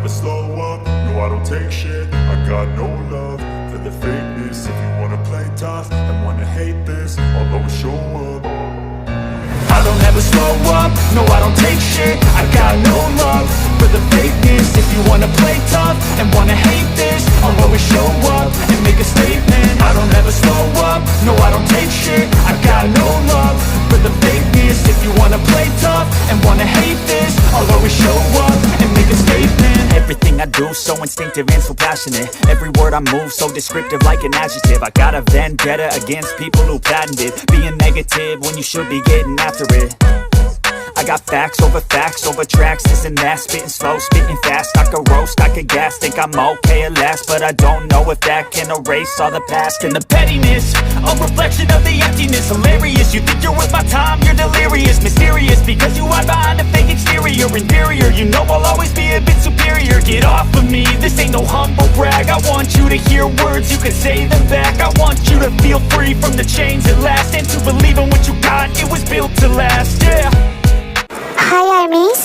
never slow up, no I don't take shit. I got no love for the fakeness. If you wanna play tough and wanna hate this, I'll always show up. I don't ever slow up, no I don't take shit. I got no love for the fakeness. If you wanna play tough and wanna hate this, I'll always show up and make a statement. I don't ever slow up, no I don't take shit. I got no love for the fakeness. If you wanna play tough and wanna hate this, I'll always show up and make a statement. Everything I do so instinctive and so passionate. Every word I move so descriptive like an adjective. I got a vendetta against people who patented being negative when you should be getting after it. I got facts over tracks, this and that. Spitting slow, spitting fast. I could roast, I could gas. Think I'm okay at last, but I don't know if that can erase all the past. And the pettiness, a reflection of the emptiness. Hilarious, you think you're worth my time, you're delirious. Mysterious, because you hide behind a fake exterior. Inferior, you know I'll always be a bit superior. Get off of me, this ain't no humble brag. I want you to hear words, you can say them back. I want you to feel free from the chains at last, and to believe in what you got, it was built to last, yeah. हाय आर्मीज,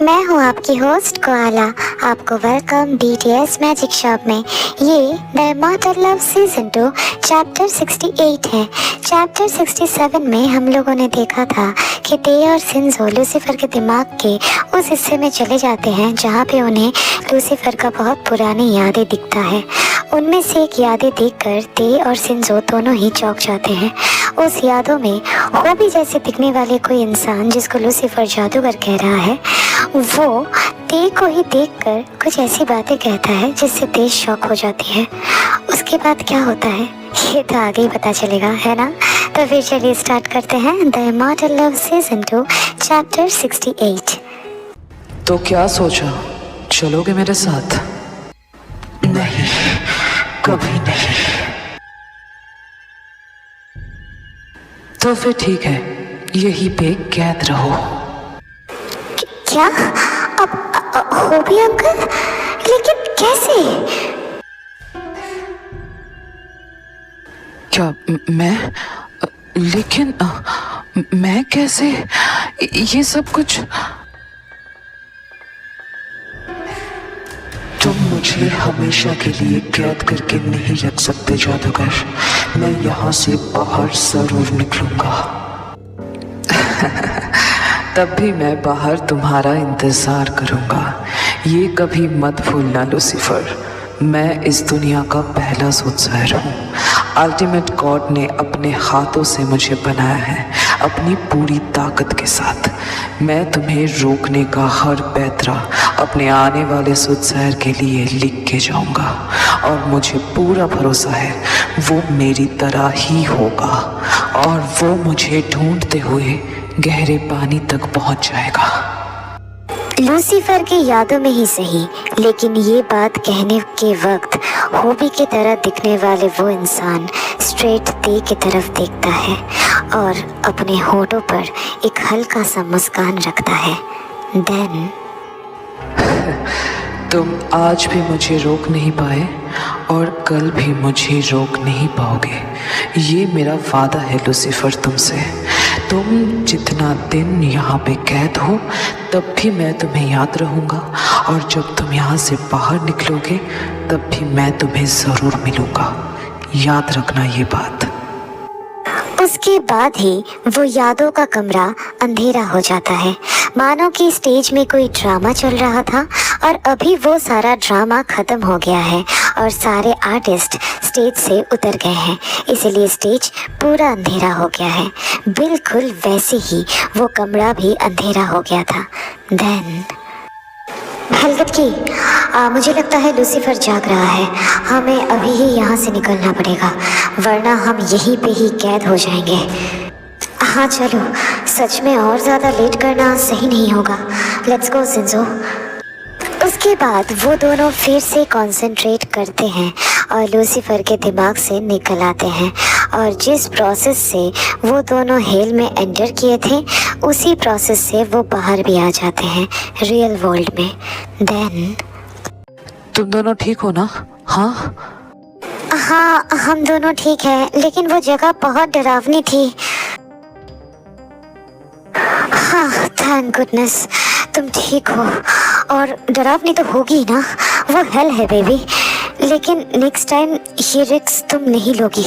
मैं हूँ आपकी host koala. आपको welcome BTS magic shop में। ये the immortal love season 2 chapter 68 है। Chapter 67 में हम लोगों ने देखा था कि ते और सिंजो लूसीफर के दिमाग के उस हिस्से में चले जाते हैं जहाँ पे उन्हें लूसीफर का बहुत पुरानी यादें दिखता है। उनमें से एक यादें देखकर ते और सिंजो दोनों ही चौंक जाते हैं। उस यादों में होबी जैसे दिखने वाले कोई इंसान जिसको लूसीफर जादूगर कह रहा है, वो ते को ही देखकर कुछ ऐसी बातें कहता है जिससे ते शॉक हो जाती है। उसके बाद क्या होता है ये तो आगे ही पता चलेगा, है ना? तो फिर चलिए स्टार्ट करते हैं the immortal love season 2 chapter 68। तो क्या सोचा, चलोगे मेरे साथ? नहीं, कभी नहीं। तो फिर ठीक है, यहीं पे कैद रहो। क्या? अब होबी अंकल? लेकिन कैसे? क्या मैं? लेकिन मैं कैसे? ये सब कुछ? तुम मुझे हमेशा के लिए कैद करके नहीं रख सकते जादूगर। मैं यहाँ से बाहर जरूर निकलूंगा। तब भी मैं बाहर तुम्हारा इंतजार करूंगा। ये कभी मत भूलना लूसीफर, मैं इस दुनिया का पहला सूतसायर हूँ। अल्टीमेट गॉड ने अपने हाथों से मुझे बनाया है, अपनी पूरी ताकत के साथ। मैं तुम्हें रोकने का हर पैतरा अपने आने वाले सूतसायर के लिए लिख के जाऊंगा, और मुझे पूरा भरोसा है वो मेरी तरह ही होगा, और वो मुझे ढूंढते हुए गहरे पानी तक पहुंच जाएगा। लूसीफर की यादों में ही सही, लेकिन ये बात कहने के वक्त होबी की तरह दिखने वाले वो इंसान स्ट्रेट ते की तरफ देखता है और अपने होठों पर एक हल्का सा मुस्कान रखता है। देन तुम आज भी मुझे रोक नहीं पाए और कल भी मुझे रोक नहीं पाओगे। ये मेरा वादा है लूसीफर तुमसे। तुम जितना दिन यहाँ पे कैद हो तब भी मैं तुम्हें याद रहूँगा, और जब तुम यहाँ से बाहर निकलोगे तब भी मैं तुम्हें ज़रूर मिलूँगा। याद रखना ये बात। उसके बाद ही वो यादों का कमरा अंधेरा हो जाता है, मानो कि स्टेज में कोई ड्रामा चल रहा था और अभी वो सारा ड्रामा खत्म हो गया है और सारे आर्टिस्ट स्टेज से उतर गए हैं, इसलिए स्टेज पूरा अंधेरा हो गया है। बिल्कुल वैसे ही वो कमरा भी अंधेरा हो गया था। देन हलकत की मुझे लगता है लूसीफर जाग रहा है। हमें अभी ही यहाँ से निकलना पड़ेगा, वरना हम यहीं पे ही कैद हो जाएंगे। हाँ चलो, सच में और ज़्यादा लेट करना सही नहीं होगा। Let's go Sinjo. उसके बाद वो दोनों फिर से कंसंट्रेट करते हैं और लूसीफर के दिमाग से निकल आते हैं, और जिस प्रोसेस से वो दोनों हेल में एंटर किए थे उसी प्रोसेस से वो बाहर भी आ जाते हैं रियल वर्ल्ड में। देन तुम दोनों ठीक हो ना? हाँ हाँ, हम दोनों ठीक हैं, लेकिन वो जगह बहुत डरावनी थी। हाँ, थैंक गुडनेस तुम ठीक हो। और डरावनी तो होगी ही ना, वो हेल है बेबी। लेकिन नेक्स्ट टाइम ये रिस्क तुम नहीं लोगी।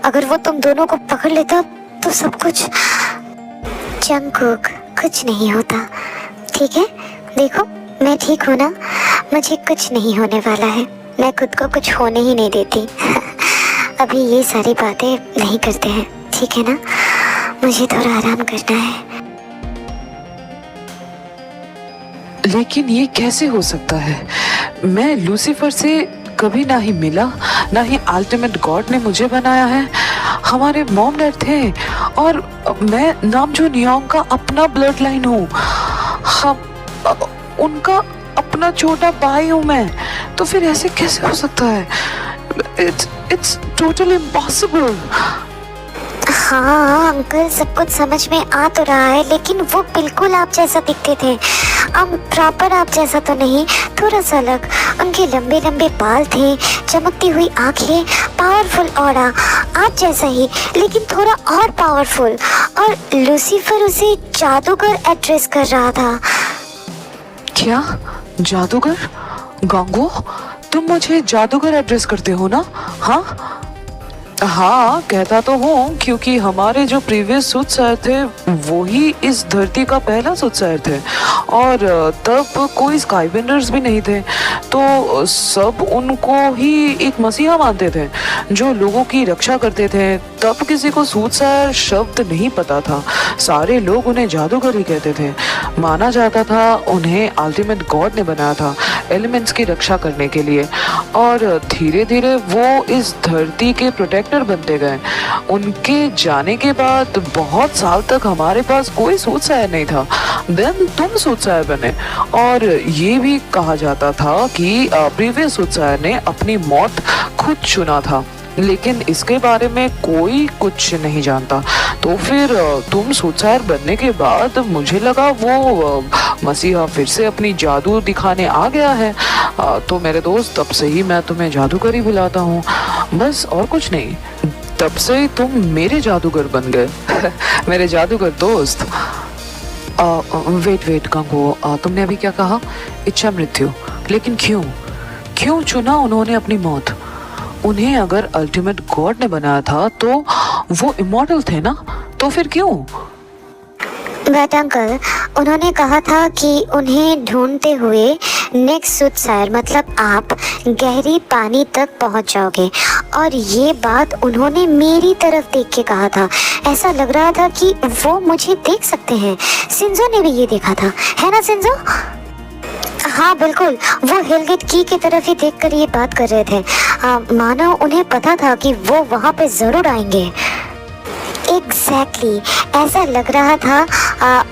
अगर वो तुम दोनों को पकड़ लेता तो सब कुछ। जंगकुक, कुछ नहीं होता, ठीक है? देखो मैं ठीक हूँ ना, मुझे कुछ नहीं होने वाला है। मैं खुद को कुछ होने ही नहीं देती। अभी ये सारी बातें नहीं करते हैं, ठीक है ना? मुझे थोड़ा आराम करना है। लेकिन ये कैसे हो सकता है? मैं लूसीफर से कभी ना ही मिला, ना ही अल्टीमेट गॉड ने मुझे बनाया है। हमारे मॉम डैड थे और मैं नामजो नियोंग का अपना ब्लड लाइन हूँ। हम उनका अपना छोटा भाई हूँ मैं। तो फिर ऐसे कैसे हो सकता है? It's totally impossible. हाँ अंकल, सब कुछ समझ में आ तो रहा है, लेकिन वो बिल्कुल आप जैसा दिखते थे। अब प्रॉपर आप जैसा तो नहीं, थोड़ा सा अलग। उनके लंबे लंबे बाल थे, चमकती हुई आंखें, पावरफुल ऑरा, आप जैसा ही लेकिन थोड़ा और पावरफुल। और लूसीफर उसे जादूगर एड्रेस कर रहा था। क्या जादूगर? गांगो, तुम मुझे जादूगर एड्रेस करते हो ना? हाँ, कहता तो हूँ, क्योंकि हमारे जो प्रीवियस सूटसायर थे वो ही इस धरती का पहला सूटसायर थे। और तब कोई स्काईबेंडर्स भी नहीं थे, तो सब उनको ही एक मसीहा मानते थे जो लोगों की रक्षा करते थे। तब किसी को सूटसायर शब्द नहीं पता था, सारे लोग उन्हें जादूगर ही कहते थे। माना जाता था उन्हें अल्टीमेट गॉड ने बनाया था एलिमेंट्स की रक्षा करने के लिए। और धीरे धीरे वो इस धरती के प्रोटेक्टर बनते गए। उनके जाने के बाद बहुत साल तक हमारे पास कोई सूटसायर नहीं था। देन तुम सूटसायर बने। और ये भी कहा जाता था कि प्रीवियस सूटसायर ने अपनी मौत खुद चुना था, लेकिन इसके बारे में कोई कुछ नहीं जानता। तो फिर तुम सूटसायर बनने के बाद मुझे लगा वो मसीहा फिर से अपनी जादू दिखाने आ गया है। तो मेरे दोस्त, तब से ही मैं तुम्हें जादूगर ही बुलाता हूँ, बस और कुछ नहीं। तब से ही तुम मेरे जादूगर बन गए। मेरे जादूगर दोस्त। वेट गांगो, तुमने अभी क्या कहा? इच्छा मृत्यु, लेकिन क्यों चुना उन्होंने अपनी मौत? उन्हें अगर अल्टीमेट गॉड ने बनाया था तो वो इमॉर्टल थे ना, तो फिर क्यों? बट अंकल, उन्होंने कहा था कि उन्हें ढूंढते हुए नेक्स्ट सूटसायर मतलब आप गहरी पानी तक पहुंच जाओगे। और ये बात उन्होंने मेरी तरफ देख के कहा था। ऐसा लग रहा था कि वो मुझे देख सकते हैं। सिंजो ने भी ये देखा था, है ना सिंजो? हाँ बिल्कुल, वो हेलगेट की तरफ ही देखकर ये बात कर रहे थे। मानो उन्हें पता था कि वो वहाँ पे जरूर आएंगे। एग्जैक्टली, ऐसा लग रहा था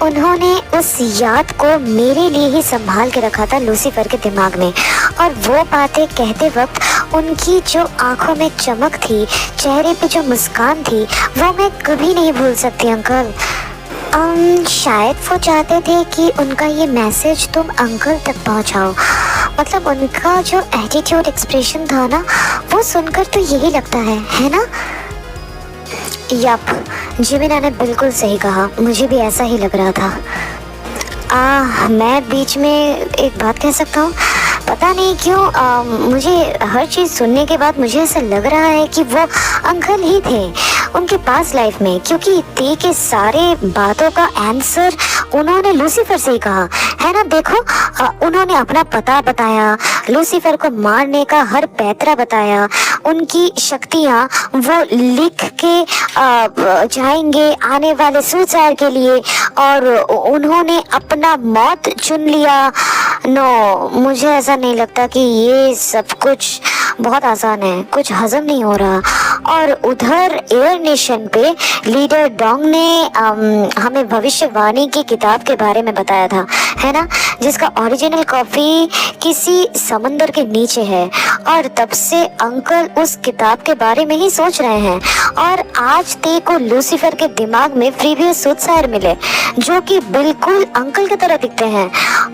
उन्होंने उस याद को मेरे लिए ही संभाल के रखा था लूसीफर के दिमाग में। और वो बातें कहते वक्त उनकी जो आंखों में चमक थी, चेहरे पे जो मुस्कान थी, वो मैं कभी नहीं भूल सकती अंकल। शायद वो चाहते थे कि उनका ये मैसेज तुम अंकल तक पहुंचाओ। मतलब उनका जो एटीट्यूड एक्सप्रेशन था ना, वो सुनकर तो यही लगता है ना? यप, जिमिना ने बिल्कुल सही कहा, मुझे भी ऐसा ही लग रहा था। मैं बीच में एक बात कह सकता हूँ? पता नहीं क्यों मुझे हर चीज़ सुनने के बाद मुझे ऐसा लग रहा है कि वो अंकल ही थे उनके पास लाइफ में, क्योंकि ते के सारे बातों का आंसर उन्होंने लूसीफर से ही कहा, है ना? देखो, उन्होंने अपना पता बताया, लूसीफर को मारने का हर पैतरा बताया, उनकी शक्तियाँ वो लिख के जाएंगे आने वाले सूटसायर के लिए, और उन्होंने अपना मौत चुन लिया। नो, मुझे ऐसा नहीं लगता कि ये सब कुछ बहुत आसान है, कुछ हजम नहीं हो रहा। और उधर एयर नेशन पे लीडर डोंग ने हमें भविष्यवाणी की किताब के बारे में बताया था, है ना, जिसका ओरिजिनल कॉपी किसी समंदर के नीचे है। और तब से अंकल उस किताब के बारे में ही सोच रहे हैं। और आज ते को लूसीफर के दिमाग में प्रीवियस सूटसायर मिले जो कि बिल्कुल अंकल की तरह दिखते हैं।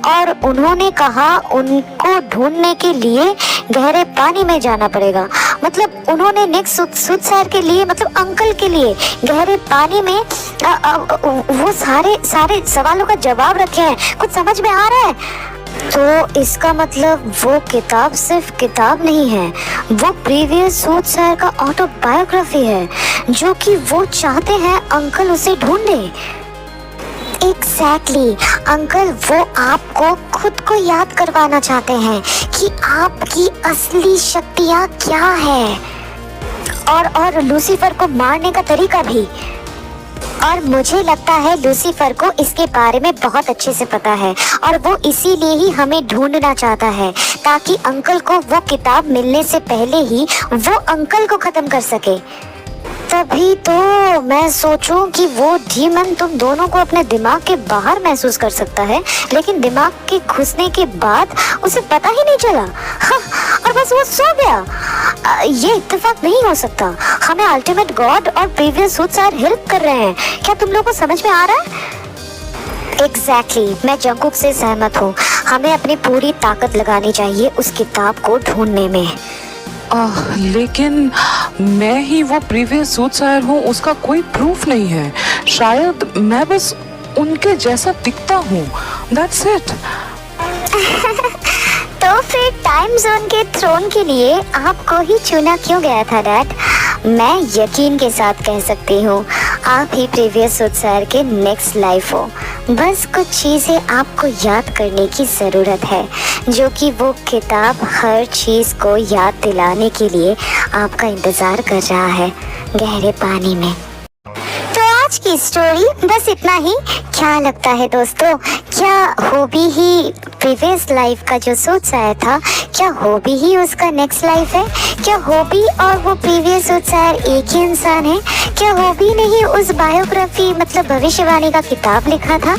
और उन्होंने कहा उनको ढूंढने के लिए गहरे पानी में जाना पड़ेगा। मतलब उन्होंने नेक्स्ट सूटसायर के लिए, मतलब अंकल के लिए गहरे पानी में वो सारे सवालों का जवाब रखे हैं। कुछ समझ में आ रहा है? तो इसका मतलब वो किताब सिर्फ किताब नहीं है, वो प्रीवियस सूटसायर का ऑटोबायोग्राफी है, जो कि वो चाहते हैं अंकल उसे ढूंढे। एग्जैक्टली अंकल वो आपको खुद को याद करवाना चाहते हैं कि आपकी असली शक्तियाँ क्या है, और लूसीफर को मारने का तरीका भी। और मुझे लगता है लूसीफर को इसके बारे में बहुत अच्छे से पता है, और वो इसीलिए ही हमें ढूंढना चाहता है, ताकि अंकल को वो किताब मिलने से पहले ही वो अंकल को खत्म कर सके। तभी तो मैं सोचूं कि वो डीमन तुम दोनों को अपने दिमाग के बाहर महसूस कर सकता है, लेकिन दिमाग के घुसने के बाद उसे पता ही नहीं चला। हाँ, और बस वो सो गया। ये इत्तेफाक नहीं हो सकता। हमें अल्टीमेट गॉड और प्रीवियस सूटसायर हेल्प कर रहे हैं। क्या तुम लोगों को समझ में आ रहा है? एग्जैक्टली मैं जंगकुक से सहमत हूँ। हमें अपनी पूरी ताकत लगानी चाहिए उस किताब को ढूंढने में। लेकिन मैं ही वो प्रीवियस सूटसायर हूँ, उसका कोई प्रूफ नहीं है। शायद मैं बस उनके जैसा दिखता हूँ, दैट्स इट। तो फिर टाइम जोन के थ्रोन के लिए आपको ही चुना क्यों गया था डैड? मैं यकीन के साथ कह सकती हूँ आप ही प्रीवियस सूटसायर के नेक्स्ट लाइफ हो। बस कुछ चीज़ें आपको याद करने की ज़रूरत है, जो कि वो किताब हर चीज़ को याद दिलाने के लिए आपका इंतज़ार कर रहा है गहरे पानी में। तो आज की स्टोरी बस इतना ही। क्या लगता है दोस्तों, क्या हॉबी ही प्रीवियस लाइफ का जो सूटसायर था, क्या हॉबी ही उसका नेक्स्ट लाइफ है? क्या हॉबी और वो प्रीवियस सूटसायर एक ही इंसान है? क्या हॉबी ने ही उस बायोग्राफी मतलब भविष्यवाणी का किताब लिखा था?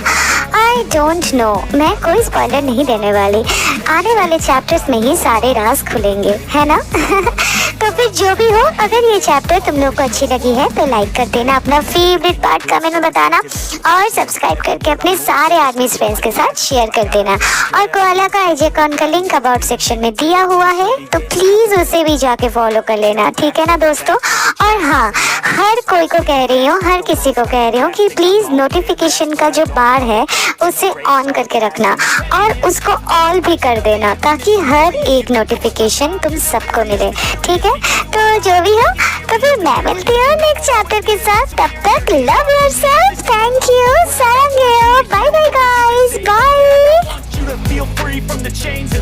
I don't know. मैं कोई स्पॉइलर नहीं देने वाली। आने वाले चैप्टर्स में ही सारे राज खुलेंगे, है ना? तो फिर जो भी हो, अगर ये चैप्टर तुम लोग को अच्छी लगी है तो लाइक कर देना, अपना फेवरेट पार्ट कमेंट में बताना, और सब्सक्राइब करके अपने सारे आर्मी फ्रेंड्स के साथ शेयर कर देना। और कोआला का आईजी अकाउंट का लिंक अबाउट सेक्शन में दिया हुआ है, तो प्लीज उसे भी जाके फॉलो कर लेना, ठीक है ना दोस्तों? और हाँ, हर कोई को कह रही हूँ, हर किसी को कह रही हूँ कि प्लीज नोटिफिकेशन का जो बार है उसे ऑन करके रखना, और उसको ऑल भी कर देना, ताकि हर एक नोटिफिकेशन तुम सबको मिले, ठीक है? तो जो भी हो, तो फिर मैं मिलती हूँ नेक्स्ट चैप्टर के साथ। तब तक लव योरसेल्फ, थैंक यू, सारंगेयो, bye bye guys, bye. You to feel free from the chains